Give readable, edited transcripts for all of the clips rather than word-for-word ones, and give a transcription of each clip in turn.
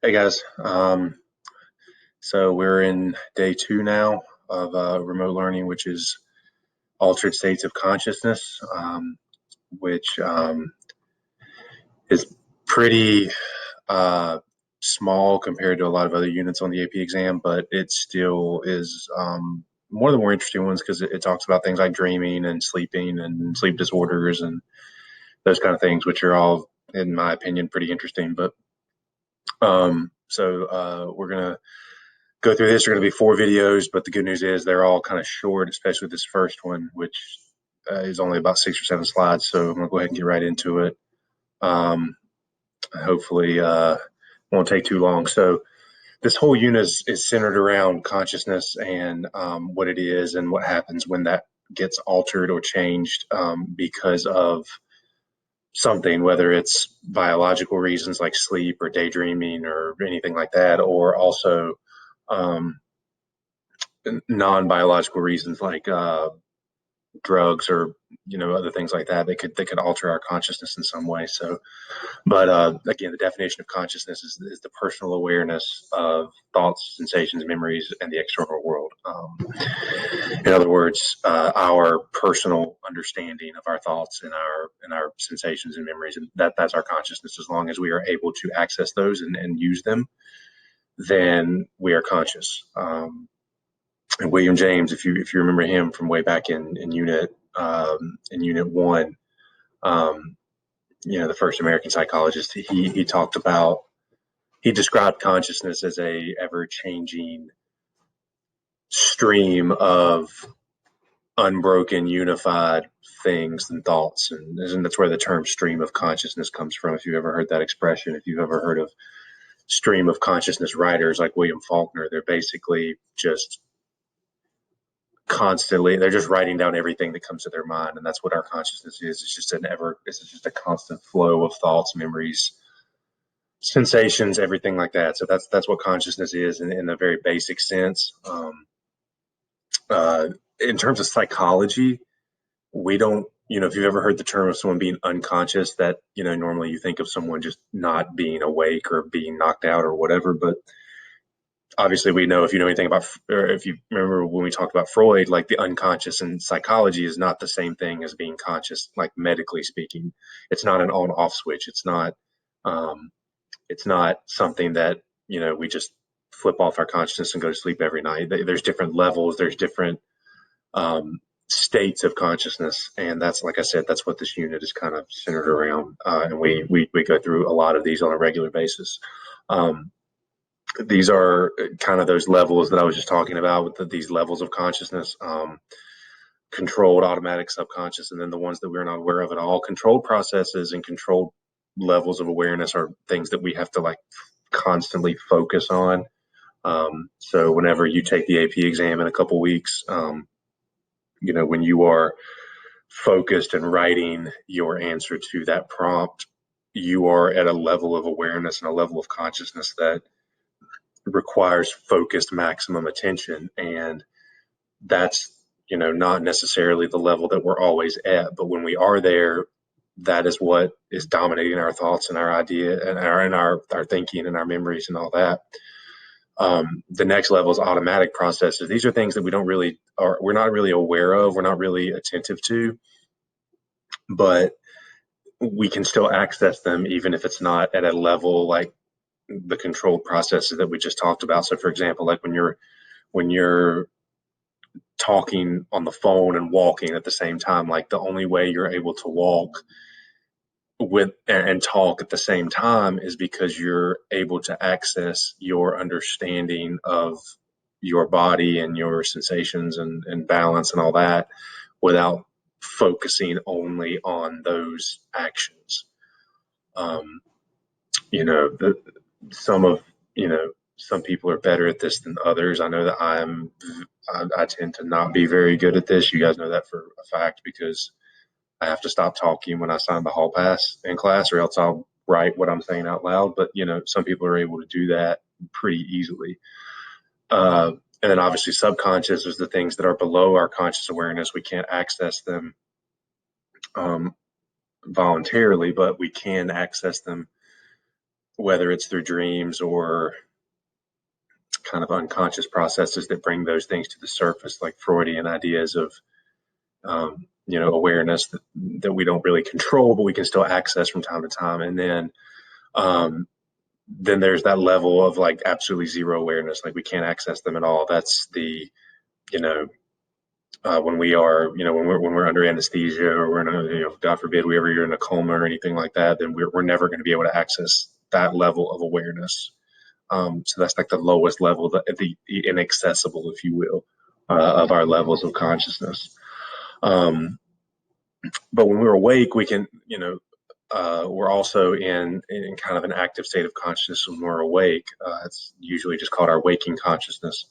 Hey guys, so we're in day two now of remote learning, which is altered states of consciousness, which is pretty uh, small compared to a lot of other units on the AP exam, but it still is one of the more interesting ones because it talks about things like dreaming and sleeping and sleep disorders and those kind of things, which are all, in my opinion, pretty interesting. But we're gonna go through this. Are going to be four videos, but the good news is they're all kind of short, especially this first one, which is only about 6 or 7 slides. So I'm going to go ahead and get right into it. Um, hopefully, won't take too long. So this whole unit is centered around consciousness and what it is and what happens when that gets altered or changed because of something, whether it's biological reasons like sleep or daydreaming or anything like that, or also um, non-biological reasons like drugs or other things like that. They could alter our consciousness in some way. So, but again, the definition of consciousness is the personal awareness of thoughts, sensations, memories, and the external world. In other words, our personal understanding of our thoughts and our sensations and memories, and that's our consciousness. As long as we are able to access those and use them, then we are conscious. And William James, if you remember him from way back in unit one, um, the first American psychologist, he talked about he described consciousness as a ever changing stream of unbroken, unified things and thoughts, and that's where the term stream of consciousness comes from. If you've ever heard that expression, if you've ever heard of stream of consciousness writers like William Faulkner, they're basically just constantly they're just writing down everything that comes to their mind, and that's what our consciousness is. It's just a constant flow of thoughts, memories, sensations, everything like that. So that's what consciousness is in a very basic sense. Uh, in terms of psychology, we don't, if you've ever heard the term of someone being unconscious, that normally you think of someone just not being awake or being knocked out or whatever. But obviously we know, if you know anything about, or if you remember when we talked about Freud, like the unconscious in psychology is not the same thing as being conscious, like medically speaking. It's not an on off switch. Um, it's not something that, we just flip off our consciousness and go to sleep every night. There's different levels. There's different um, states of consciousness. And that's, like I said, that's what this unit is kind of centered around. And we go through a lot of these on a regular basis. Um, these are kind of those levels that I was just talking about with these levels of consciousness, controlled, automatic, subconscious, and then the ones that we're not aware of at all. Controlled processes and controlled levels of awareness are things that we have to like constantly focus on. So whenever you take the AP exam in a couple weeks, when you are focused and writing your answer to that prompt, you are at a level of awareness and a level of consciousness that requires focused maximum attention. And that's, not necessarily the level that we're always at. But when we are there, that is what is dominating our thoughts and our idea and our thinking and our memories and all that. The next level is automatic processes. These are things that we're not really aware of, we're not really attentive to, but we can still access them even if it's not at a level like the controlled processes that we just talked about. So for example, like when you're talking on the phone and walking at the same time, like the only way you're able to walk with and talk at the same time is because you're able to access your understanding of your body and your sensations and balance and all that without focusing only on those actions. Um, you know, the, some of, some people are better at this than others. I know that I tend to not be very good at this. You guys know that for a fact because I have to stop talking when I sign the hall pass in class, or else I'll write what I'm saying out loud. But some people are able to do that pretty easily. And then obviously subconscious is the things that are below our conscious awareness. We can't access them um, voluntarily, but we can access them whether it's through dreams or kind of unconscious processes that bring those things to the surface, like Freudian ideas of awareness that we don't really control, but we can still access from time to time. And um, then there's that level of like absolutely zero awareness, like we can't access them at all. That's the you know when we are when we're under anesthesia, or we're in a, God forbid we ever you're in a coma or anything like that, then we're never going to be able to access that level of awareness. So that's like the lowest level, the inaccessible, if you will, of our levels of consciousness. Um, but when we're awake, we can, we're also in kind of an active state of consciousness when we're awake. It's usually just called our waking consciousness.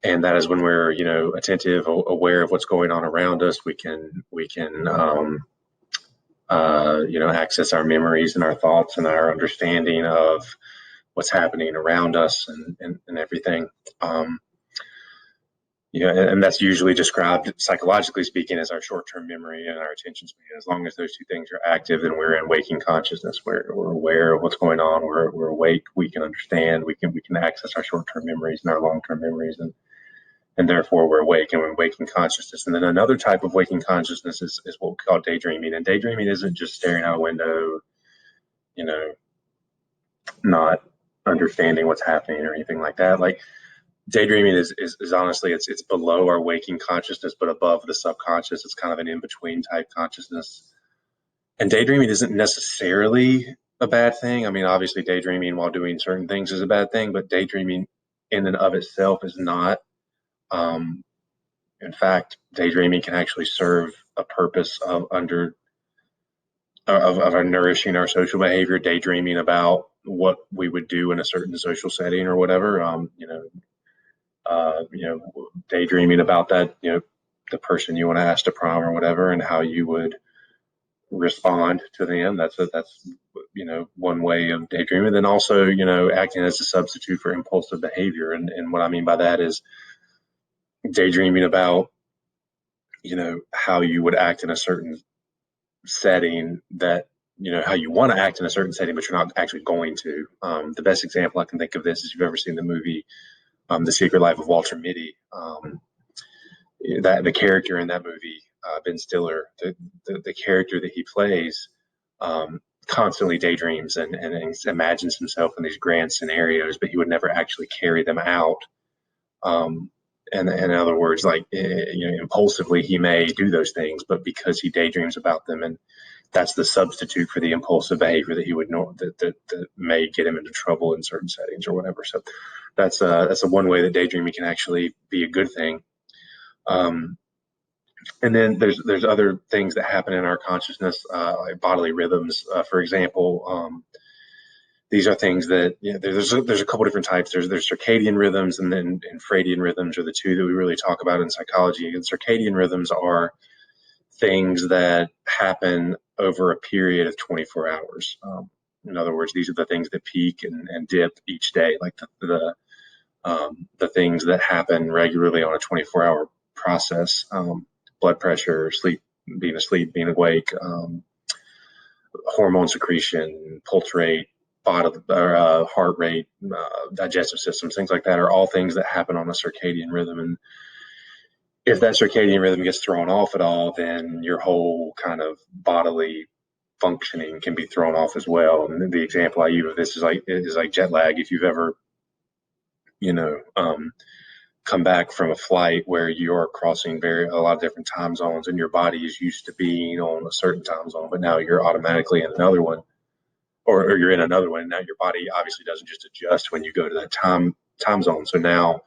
And that is when we're, attentive, aware of what's going on around us. We can access our memories and our thoughts and our understanding of what's happening around us and everything. Um, and that's usually described psychologically speaking as our short-term memory and our attention span. As long as those two things are active, then we're in waking consciousness. We're aware of what's going on. We're awake. We can understand. We can access our short-term memories and our long-term memories, and therefore we're awake and we're in waking consciousness. And then another type of waking consciousness is what we call daydreaming. And daydreaming isn't just staring out a window, you know, not understanding what's happening or anything like that. Like daydreaming is honestly it's below our waking consciousness, but above the subconscious. It's kind of an in between type consciousness. And daydreaming isn't necessarily a bad thing. I mean, obviously, daydreaming while doing certain things is a bad thing, but daydreaming in and of itself is not. Um, in fact, daydreaming can actually serve a purpose of nourishing our social behavior. Daydreaming about what we would do in a certain social setting or whatever. Daydreaming about that, the person you want to ask to prom or whatever, and how you would respond to them. That's one way of daydreaming. Then also, acting as a substitute for impulsive behavior. And what I mean by that is daydreaming about, how you would act in a certain setting, that how you want to act in a certain setting, but you're not actually going to. The best example I can think of this is, if you've ever seen the movie The Secret Life of Walter Mitty. That the character in that movie, Ben Stiller, the character that he plays, constantly daydreams and imagines himself in these grand scenarios, but he would never actually carry them out. And in other words, like, impulsively, he may do those things, but because he daydreams about them, and that's the substitute for the impulsive behavior that he would know that may get him into trouble in certain settings or whatever. So that's a one way that daydreaming can actually be a good thing. Um, and then there's other things that happen in our consciousness, like bodily rhythms, for example. These are things that, there's a couple different types. There's circadian rhythms, and then infradian rhythms are the two that we really talk about in psychology. And circadian rhythms are things that happen over a period of 24 hours. In other words, these are the things that peak and dip each day, like the things that happen regularly on a 24-hour process. Blood pressure, sleep, being asleep, being awake, hormone secretion, pulse rate, heart rate, digestive systems, things like that are all things that happen on a circadian rhythm. And if that circadian rhythm gets thrown off at all, then your whole kind of bodily functioning can be thrown off as well. And the example I use of this is like jet lag. If you've ever, you know, come back from a flight where you're crossing a lot of different time zones, and your body is used to being on a certain time zone, but now you're automatically in another one, or you're in another one. Now your body obviously doesn't just adjust when you go to that time zone. So now,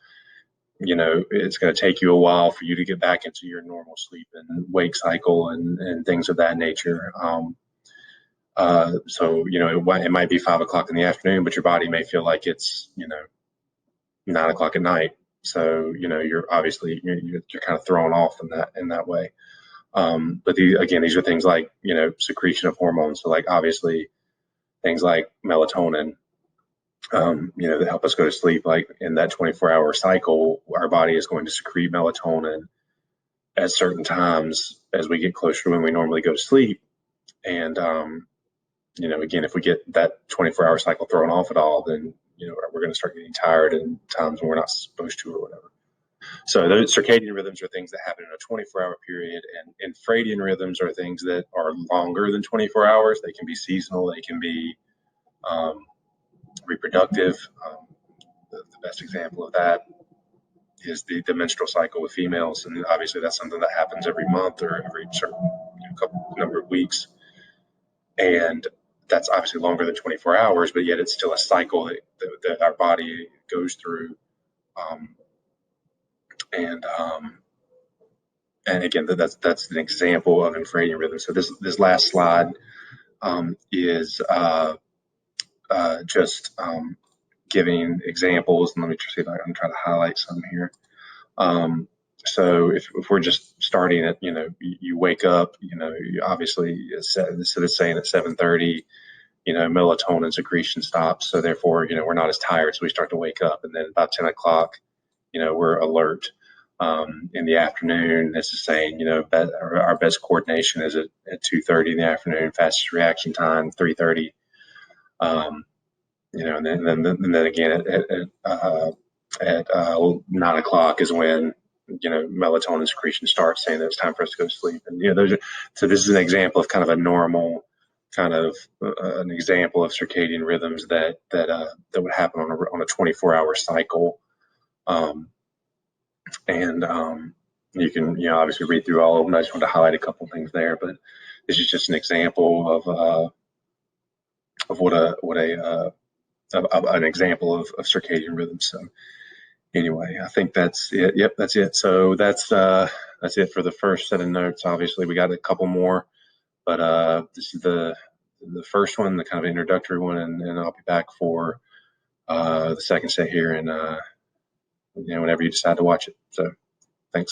it's going to take you a while for you to get back into your normal sleep and wake cycle and things of that nature. So, it might be 5 o'clock in the afternoon, but your body may feel like it's, 9 o'clock at night. So, you're obviously, you're kind of thrown off in that way. But these are things like, secretion of hormones. So like, obviously things like melatonin, that help us go to sleep. Like in that 24-hour cycle, our body is going to secrete melatonin at certain times as we get closer to when we normally go to sleep. And Again, if we get that 24-hour cycle thrown off at all, then we're going to start getting tired in times when we're not supposed to or whatever. So those circadian rhythms are things that happen in a 24-hour period, and infradian rhythms are things that are longer than 24 hours. They can be seasonal, they can be um, reproductive. The best example of that is the menstrual cycle with females, and obviously that's something that happens every month or every certain couple number of weeks, and that's obviously longer than 24 hours, but yet it's still a cycle that our body goes through. Um, and and again, that's an example of infradian rhythm. So this last slide is just giving examples, and let me see if I can try to highlight some here. Um, so if we're just starting at, you wake up, you obviously, instead of saying at 7:30, melatonin secretion stops. So therefore, we're not as tired. So we start to wake up, and then about 10 o'clock, we're alert. In the afternoon, this is saying, our best coordination is at 2:30 in the afternoon, fastest reaction time, 3:30. Um, and then again at 9 o'clock is when melatonin secretion starts, saying that it's time for us to go to sleep. And so this is an example of kind of a normal kind of an example of circadian rhythms that would happen on a 24-hour cycle. And you can obviously read through all of them. I just wanted to highlight a couple of things there, but this is just an example of an example of circadian rhythms. So anyway, I think that's it. Yep, that's it. So that's it for the first set of notes. Obviously, we got a couple more, but this is the first one, the kind of introductory one, and I'll be back for the second set here, and whenever you decide to watch it. So.